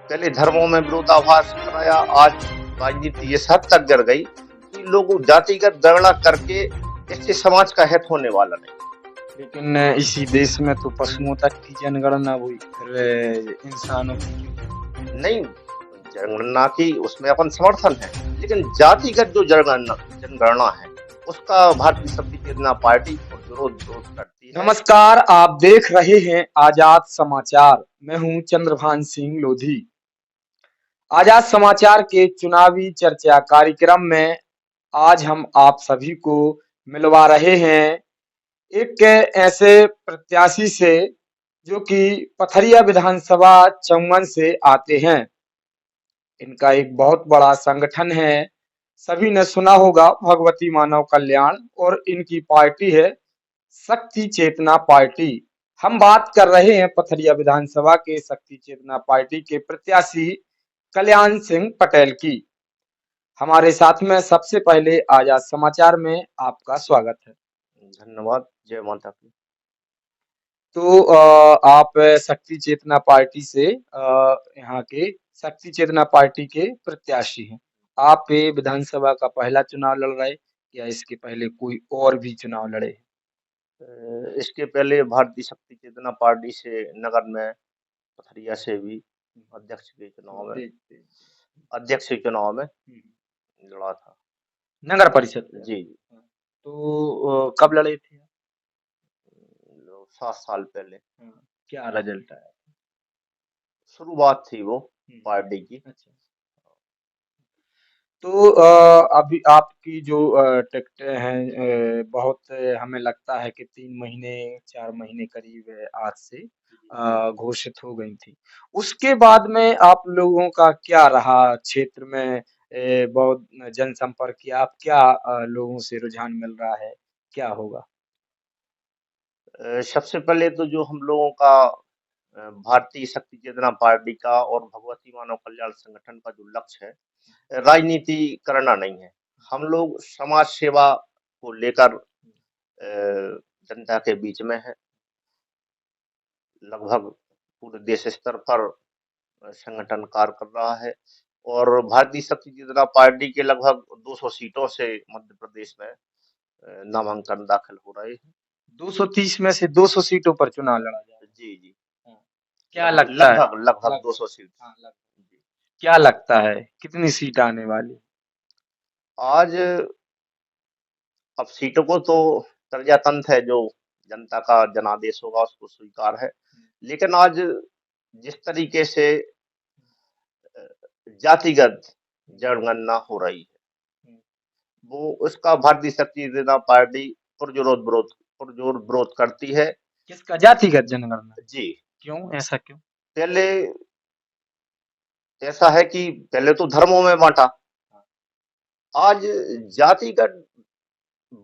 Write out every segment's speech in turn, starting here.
पहले धर्मों में विरोधाभास कराया, आज राजनीति इस हद तक गिर गई कि लोग जातिगत गणना करके इससे समाज का हित होने वाला नहीं। लेकिन इसी देश में तो पशुओं तक की जनगणना हुई, फिर इंसानों की क्यों? नहीं, जनगणना की उसमें अपन समर्थन है, लेकिन जातिगत जो जनगणना है उसका भारतीय शक्ति चेतना पार्टी विरोध करती है। नमस्कार, आप देख रहे हैं आजाद समाचार। मैं हूं चंद्रभान सिंह लोधी। आजाद समाचार के चुनावी चर्चा कार्यक्रम में आज हम आप सभी को मिलवा रहे हैं एक ऐसे प्रत्याशी से जो कि पथरिया विधानसभा चौवन से आते हैं। इनका एक बहुत बड़ा संगठन है, सभी ने सुना होगा, भगवती मानव कल्याण, और इनकी पार्टी है शक्ति चेतना पार्टी। हम बात कर रहे हैं पथरिया विधानसभा के शक्ति चेतना पार्टी के प्रत्याशी कल्याण सिंह पटेल की। हमारे साथ में सबसे पहले आजाद समाचार में आपका स्वागत है। धन्यवाद, जय माता की। तो आप शक्ति चेतना पार्टी से यहाँ के शक्ति चेतना पार्टी के प्रत्याशी हैं। आप ये विधानसभा का पहला चुनाव लड़ रहे या इसके पहले कोई और भी चुनाव लड़े? इसके पहले भारतीय शक्ति चेतना पार्टी से नगर में पथरिया से भी अध्यक्ष के चुनाव में लड़ा था, नगर परिषद में। जी। तो कब लड़े थे? 7 साल पहले। क्या रिजल्ट आया? शुरुआत थी वो पार्टी की। अच्छा। तो अभी आपकी जो टिकटें हैं, बहुत हमें लगता है कि 3 महीने 4 महीने करीब आज से घोषित हो गई थी। उसके बाद में आप लोगों का क्या रहा क्षेत्र में? बहुत जनसंपर्क किया आप, क्या लोगों से रुझान मिल रहा है, क्या होगा? सबसे पहले तो जो हम लोगों का भारतीय शक्ति चेतना पार्टी का और भगवती मानव कल्याण संगठन का जो लक्ष्य है, राजनीति करना नहीं है। हम लोग समाज सेवा को लेकर जनता के बीच में है। लगभग पूरे देश स्तर पर संगठन कार्य कर रहा है और भारतीय शक्ति चेतना पार्टी के लगभग 200 सीटों से मध्य प्रदेश में नामांकन दाखिल हो रहे हैं। 230 में से 200 सीटों पर चुनाव लड़ा जाए। जी। क्या लगता है? लगभग 200 सीट। क्या लगता है कितनी सीट आने वाली? आज अब सीटों को तो प्रजातंत्र है, जो जनता का जनादेश होगा उसको स्वीकार है, लेकिन आज जिस तरीके से जातिगत जनगणना हो रही है, वो उसका भारतीय शक्ति चेतना पार्टी पुरजोर विरोध करती है। किसका? जातिगत जनगणना? जी। क्यों, ऐसा क्यों? पहले ऐसा है कि पहले तो धर्मों में बांटा, आज जातिगत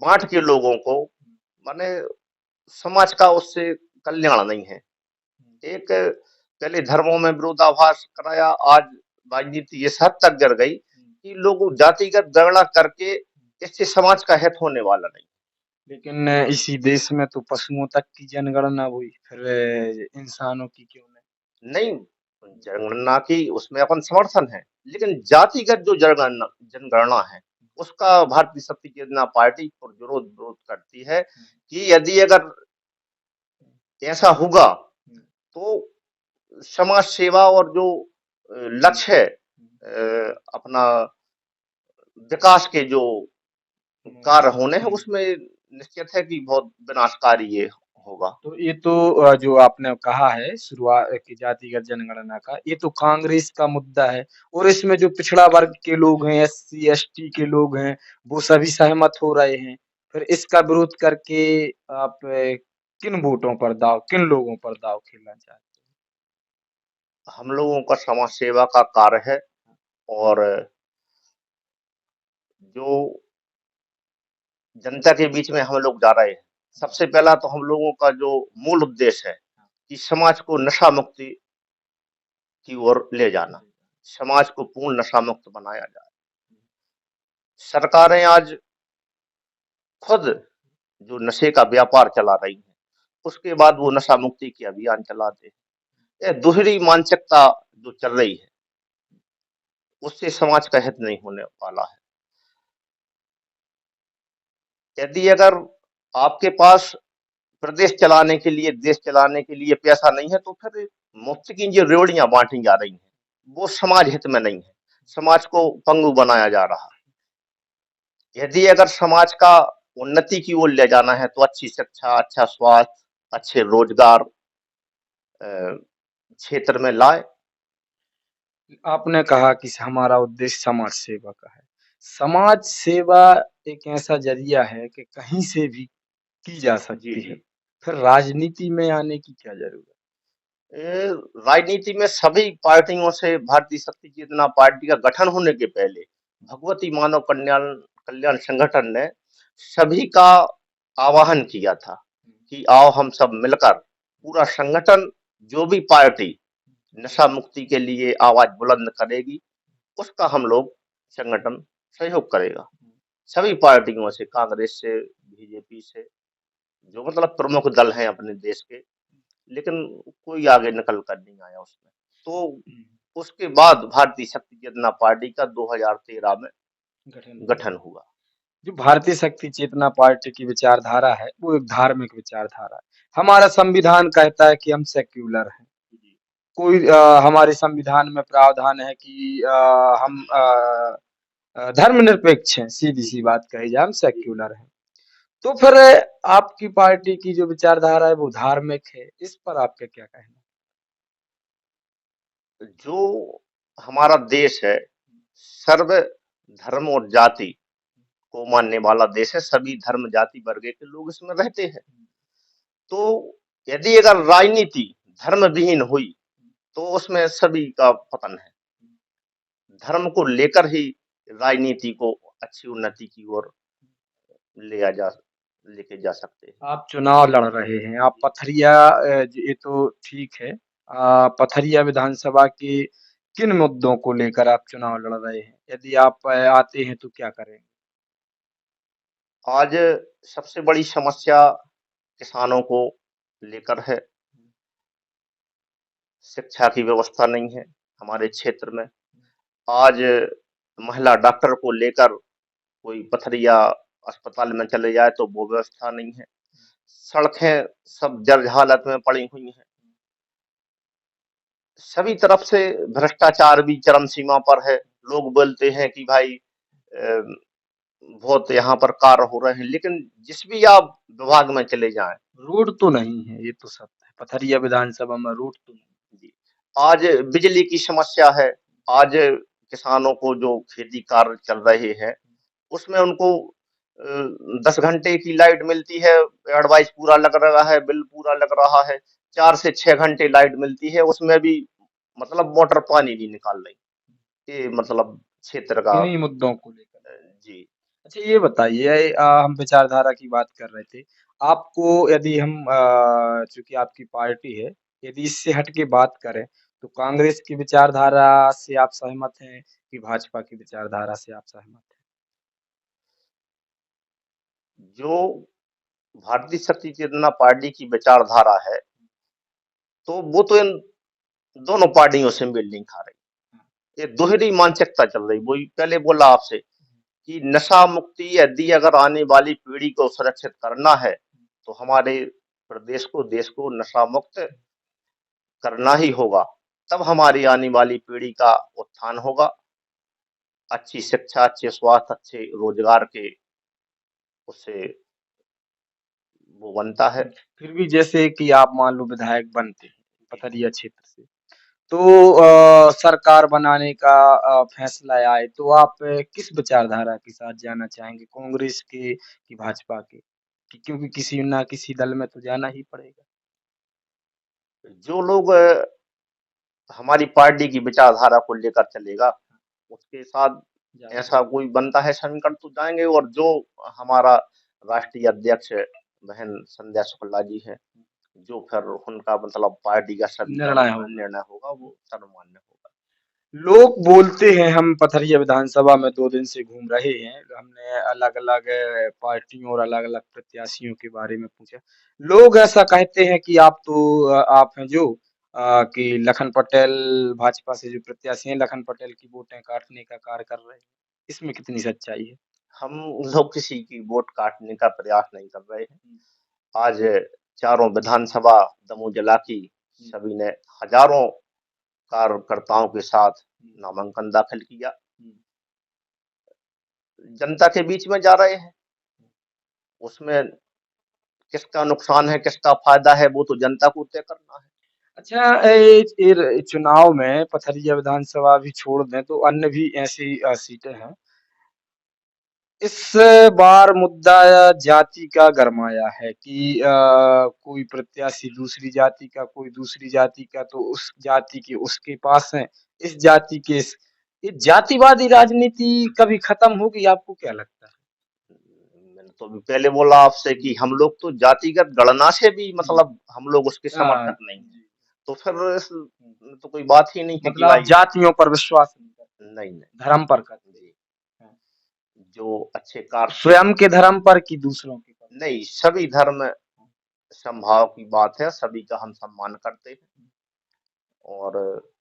बांट के लोगों को, माने समाज का उससे कल्याण नहीं है। एक पहले धर्मों में विरोधाभास कराया, आज राजनीति इस हद तक गिर गई कि लोग जातिगत गणना करके इससे समाज का हित होने वाला नहीं। लेकिन इसी देश में तो पशुओं तक की जनगणना हुई, फिर इंसानों की क्यों नहीं? नहीं, जनगणना की उसमें अपन समर्थन है, लेकिन जातिगत जो जनगणना है उसका भारतीय शक्ति चेतना पार्टी विरोध करती है कि यदि अगर ऐसा होगा तो समाज सेवा और जो लक्ष्य है, अपना विकास के जो कार्य होने हैं, उसमें निश्चित है कि बहुत विनाशकारी ये होगा। तो ये तो जो आपने कहा है शुरुआत की जातिगत जनगणना का, ये तो कांग्रेस का मुद्दा है, और इसमें जो पिछड़ा वर्ग के लोग हैं, SC ST के लोग हैं, वो सभी सहमत हो रहे हैं। फिर इसका विरोध करके आप किन वोटों पर दाव, किन लोगों पर दाव खेलना चाहते हैं? हम लोगों का समाज सेवा का कार्य है और जो जनता के बीच में हम लोग जा रहे हैं, सबसे पहला तो हम लोगों का जो मूल उद्देश्य है कि समाज को नशा मुक्ति की ओर ले जाना, समाज को पूर्ण नशा मुक्त बनाया जाए। सरकारें आज खुद जो नशे का व्यापार चला रही है, उसके बाद वो नशा मुक्ति के अभियान चलाते हैं। ये दोहरी मानसिकता जो चल रही है, उससे समाज का हित नहीं होने वाला है। यदि अगर आपके पास प्रदेश चलाने के लिए, देश चलाने के लिए पैसा नहीं है, तो फिर मुफ्त की जो रेवड़ियां बांटी जा रही हैं, वो समाज हित में नहीं है, समाज को पंगु बनाया जा रहा है। यदि अगर समाज का उन्नति की ओर ले जाना है, तो अच्छी शिक्षा, अच्छा स्वास्थ्य, अच्छे रोजगार क्षेत्र में लाए। आपने कहा कि हमारा उद्देश्य समाज सेवा का है। समाज सेवा एक ऐसा जरिया है कि कहीं से भी की जा जी सकती है। जी। फिर राजनीति में आने की क्या जरूरत? राजनीति में सभी पार्टियों से भारतीय शक्ति चेतना पार्टी का गठन होने के पहले भगवती मानव कल्याण कल्याण संगठन ने सभी का आह्वान किया था कि आओ हम सब मिलकर पूरा संगठन, जो भी पार्टी नशा मुक्ति के लिए आवाज बुलंद करेगी, उसका हम लोग संगठन सहयोग करेगा। सभी पार्टियों से, कांग्रेस से, बीजेपी से, जो मतलब प्रमुख दल हैं अपने देश के, लेकिन कोई आगे निकल कर नहीं आया उसमें। तो उसके बाद भारतीय शक्ति चेतना पार्टी का 2013 में गठन हुआ। जो भारतीय शक्ति चेतना पार्टी की विचारधारा है, वो एक धार्मिक विचारधारा है। हमारा संविधान कहता है कि हम सेक्युलर हैं। कोई हमारे संविधान में प्रावधान है कि हम धर्मनिरपेक्ष हैं, सीधी सी बात कही जाए, हम सेक्युलर हैं। तो फिर आपकी पार्टी की जो विचारधारा है वो धार्मिक है, इस पर आपका क्या कहना जो हमारा देश है, सर्व धर्म और जाति को मानने वाला देश है, सभी धर्म जाति वर्ग के लोग इसमें रहते हैं। तो यदि अगर राजनीति धर्म विहीन हुई, तो उसमें सभी का पतन है। धर्म को लेकर ही राजनीति को अच्छी उन्नति की ओर ले जा लेके जा सकते हैं। है? आप चुनाव लड़ रहे हैं, आप पथरिया ये तो ठीक है। पथरिया विधानसभा के किन मुद्दों को लेकर आप चुनाव लड़ रहे हैं? यदि आप आते हैं तो क्या करेंगे? आज सबसे बड़ी समस्या किसानों को लेकर है। शिक्षा की व्यवस्था नहीं है हमारे क्षेत्र में। आज महिला डॉक्टर को लेकर कोई पथरिया अस्पताल में चले जाए तो वो व्यवस्था नहीं है। सड़कें सब जर्जर हालत में पड़ी हुई हैं। सभी तरफ से भ्रष्टाचार भी चरम सीमा पर है। लोग बोलते हैं कि भाई बहुत यहाँ पर कार्य हो रहे हैं, लेकिन जिस भी आप विभाग में चले जाएं, रोड तो नहीं है, ये तो सत्य है। पथरिया विधानसभा में रोड तो नहीं। जी, आज बिजली की समस्या है। आज किसानों को जो खेती कार्य चल रहे हैं, उसमें उनको 10 घंटे की लाइट मिलती है, एडवाइस पूरा लग रहा है, बिल पूरा लग रहा है। 4 से 6 घंटे लाइट मिलती है, उसमें भी मतलब मोटर पानी नहीं निकाल रही। ये मतलब क्षेत्र का। इन्हीं मुद्दों को लेकर। जी। अच्छा ये बताइए, हम विचारधारा की बात कर रहे थे। आपको यदि हम चूँकि आपकी पार्टी है, यदि इससे हट के बात करें, तो कांग्रेस की विचारधारा से आप सहमत हैं कि भाजपा की विचारधारा से आप सहमत हैं? जो भारतीय शक्ति चेतना पार्टी की विचारधारा है, तो वो तो इन दोनों पार्टियों से मेल नहीं खा रही। ये दोहरी मानसिकता चल रही। वही पहले बोला आपसे कि नशा मुक्ति यदि अगर आने वाली पीढ़ी को सुरक्षित करना है, तो हमारे प्रदेश को, देश को नशा मुक्त करना ही होगा। तब हमारी आने वाली पीढ़ी का उत्थान होगा। अच्छी शिक्षा, अच्छे स्वास्थ्य, अच्छे रोजगार के उससे वो बनता है। फिर भी जैसे कि आप मान लो विधायक बनते हैं, पथरिया क्षेत्र से, तो सरकार बनाने का फैसला आए तो आप किस विचारधारा के साथ जाना चाहेंगे? कांग्रेस के कि भाजपा के? क्योंकि किसी ना किसी दल में तो जाना ही पड़ेगा। जो लोग हमारी पार्टी की विचारधारा को लेकर चलेगा, उसके साथ ऐसा कोई बनता है समीकरण, तो जाएंगे। और जो हमारा राष्ट्रीय अध्यक्ष बहन संध्या शुक्ला जी है, जो फिर उनका मतलब पार्टी का सभी का निर्णय होगा। निर्णय होगा, वो सर्वमान्य होगा। लोग बोलते हैं, हम पथरिया विधानसभा में 2 दिन से घूम रहे हैं, हमने अलग-अलग पार्टियों और अलग-अलग प्रत्याशियों के बारे में पूछा। लोग ऐसा कहते हैं कि आप हैं जो कि लखन पटेल भाजपा से जो प्रत्याशी हैं लखन पटेल की वोटें काटने का कार्य कर रहे हैं। इसमें कितनी सच्चाई है? हम लोग किसी की वोट काटने का प्रयास नहीं कर रहे हैं। आज चारों विधानसभा दमोह जिला की सभी ने हजारों कार्यकर्ताओं के साथ नामांकन दाखिल किया। जनता के बीच में जा रहे हैं। उसमें किसका नुकसान है, किसका फायदा है, वो तो जनता को तय करना है। अच्छा, चुनाव में पथरिया विधानसभा भी छोड़ दें तो अन्य भी ऐसी सीटें हैं। इस बार मुद्दा जाति का गरमाया है कि कोई प्रत्याशी दूसरी जाति का, कोई दूसरी जाति का, तो उस जाति के उसके पास है, इस जाति के ये जातिवादी राजनीति कभी खत्म होगी, आपको क्या लगता है? मैंने तो अभी पहले बोला आपसे कि हम लोग तो जातिगत गणना से भी मतलब हम लोग उसके समर्थक नहीं है। तो फिर इस तो कोई बात ही नहीं है कि मतलब आप भाई जातियों पर विश्वास नहीं करते, नहीं नहीं धर्म पर करते जी, जो अच्छे कार्य स्वयं के धर्म पर कि दूसरों के पर? नहीं, सभी धर्म समभाव की बात है, सभी का हम सम्मान करते हैं और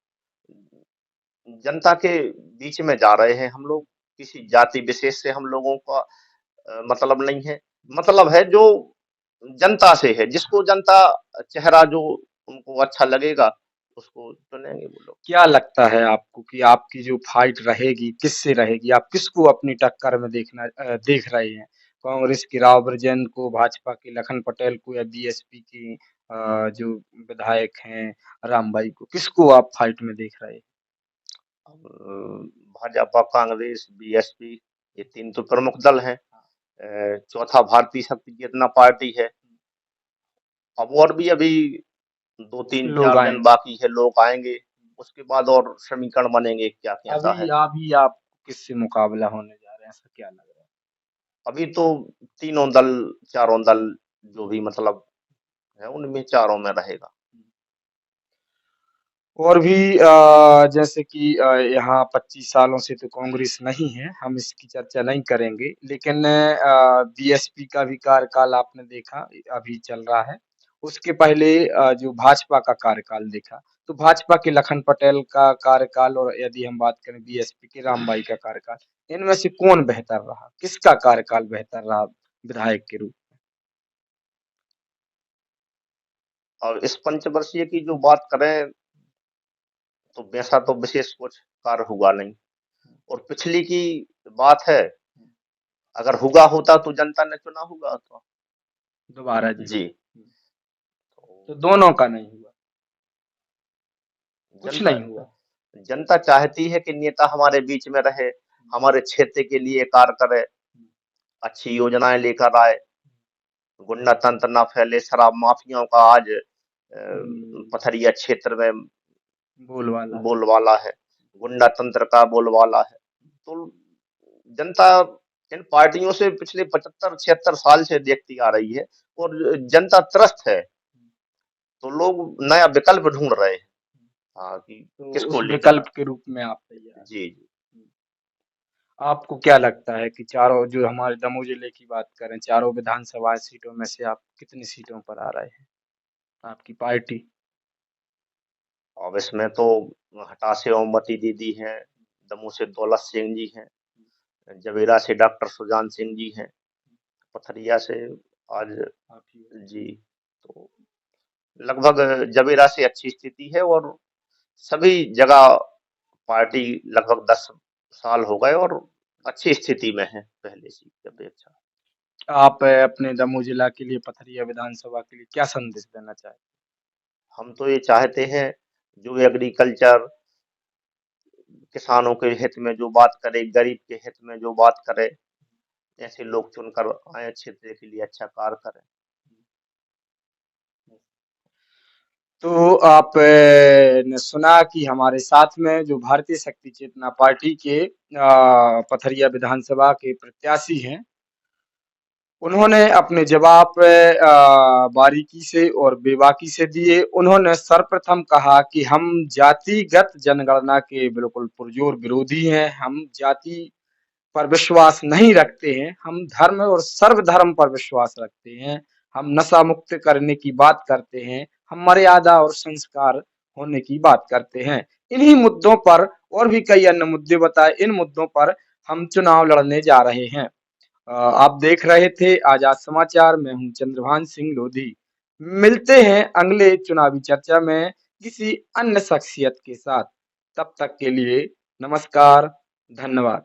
जनता के बीच में जा रहे हैं हम लोग। किसी जाति विशेष से हम लोगों का मतलब नहीं है। मतलब है जो जनता से है, जिसको जनता चेहरा जो उनको अच्छा लगेगा उसको चुनेंगे वो लोग। क्या लगता है आपको कि आपकी जो फाइट रहेगी किससे रहेगी? आप किसको अपनी टक्कर में देख रहे हैं? कांग्रेस के राव बृजेंद्र को, भाजपा के लखन पटेल को या बीएसपी की जो विधायक हैं रामबाई को, किसको आप फाइट में देख रहे हैं? भाजपा, कांग्रेस, बीएसपी ये तीन तो प्रमुख दल हैं। चौथा भारतीय शक्ति की इतना पार्टी है। अब और भी अभी 2-3-4 लोग दिन आएंगे। बाकी है, लोग आएंगे। उसके बाद और समीकरण बनेंगे क्या कैसा है। अभी आप किससे मुकाबला होने जा रहे हैं, ऐसा क्या लग रहा है? अभी तो तीनों दल, चारों दल जो भी मतलब है उनमें चारों में रहेगा। और भी जैसे कि यहाँ 25 सालों से तो कांग्रेस नहीं है, हम इसकी चर्चा नहीं करेंगे, लेकिन बीएसपी का भी कार्यकाल आपने देखा अभी चल रहा है। उसके पहले जो भाजपा का कार्यकाल देखा, तो भाजपा के लखन पटेल का कार्यकाल और यदि हम बात करें बीएसपी के रामबाई का कार्यकाल, इनमें से कौन बेहतर रहा? किसका कार्यकाल बेहतर रहा विधायक के रूप में? और इस पंचवर्षीय की जो बात करें तो वैसा तो विशेष कुछ कार्य हुआ नहीं। और पिछली की बात है, अगर हुआ होता तो जनता ने चुना होगा तो दोबारा जी। जी। तो दोनों का नहीं हुआ, कुछ जनता नहीं हुआ। जनता चाहती है कि नेता हमारे बीच में रहे, हमारे क्षेत्र के लिए कार्य करे, अच्छी योजनाएं लेकर आए, गुंडा तंत्र ना फैले। शराब माफियाओं का आज पथरिया क्षेत्र में बोलबाला है, गुंडा तंत्र का बोलबाला है। तो जनता इन पार्टियों से पिछले 75-76 साल से देखती आ रही है और जनता त्रस्त है। तो लोग नया विकल्प ढूंढ रहे हैं। हाँ कि तो किसको उस लेके विकल्प जाए। के रूप में आप तैयार हैं। जी जी। आपको क्या लगता है कि चारों जो हमारे दमोह जिले की बात करें, चारों विधानसभा सीटों में से आप कितनी सीटों पर आ रहे हैं? आपकी पार्टी? अब इसमें तो हटा से ओमवती दीदी हैं, दमोह से दौलत सिंह जी हैं, जवेरा से डॉक्टर सुजान सिंह जी हैं, पथरिया से आज आप ही हो। जी। तो लगभग जवेरा से अच्छी स्थिति है और सभी जगह पार्टी लगभग 10 साल हो गए और अच्छी स्थिति में है पहले से की अपेक्षा। आप अपने दमोह जिला के लिए, पथरिया विधानसभा के लिए क्या संदेश देना चाहें? हम तो ये चाहते हैं जो एग्रीकल्चर किसानों के हित में जो बात करे, गरीब के हित में जो बात करे, ऐसे लोग चुनकर आए, क्षेत्र के लिए अच्छा कार्य करें। तो आप ने सुना कि हमारे साथ में जो भारतीय शक्ति चेतना पार्टी के पथरिया विधानसभा के प्रत्याशी हैं, उन्होंने अपने जवाब बारीकी से और बेबाकी से दिए। उन्होंने सर्वप्रथम कहा कि हम जातिगत जनगणना के बिल्कुल पुरजोर विरोधी हैं, हम जाति पर विश्वास नहीं रखते हैं, हम धर्म और सर्वधर्म पर विश्वास रखते हैं, हम नशा मुक्त करने की बात करते हैं, हम मर्यादा और संस्कार होने की बात करते हैं। इन्हीं मुद्दों पर और भी कई अन्य मुद्दे बताए, इन मुद्दों पर हम चुनाव लड़ने जा रहे हैं। आप देख रहे थे आजाद समाचार, मैं हूं चंद्रभान सिंह लोधी। मिलते हैं अगले चुनावी चर्चा में किसी अन्य शख्सियत के साथ। तब तक के लिए नमस्कार, धन्यवाद।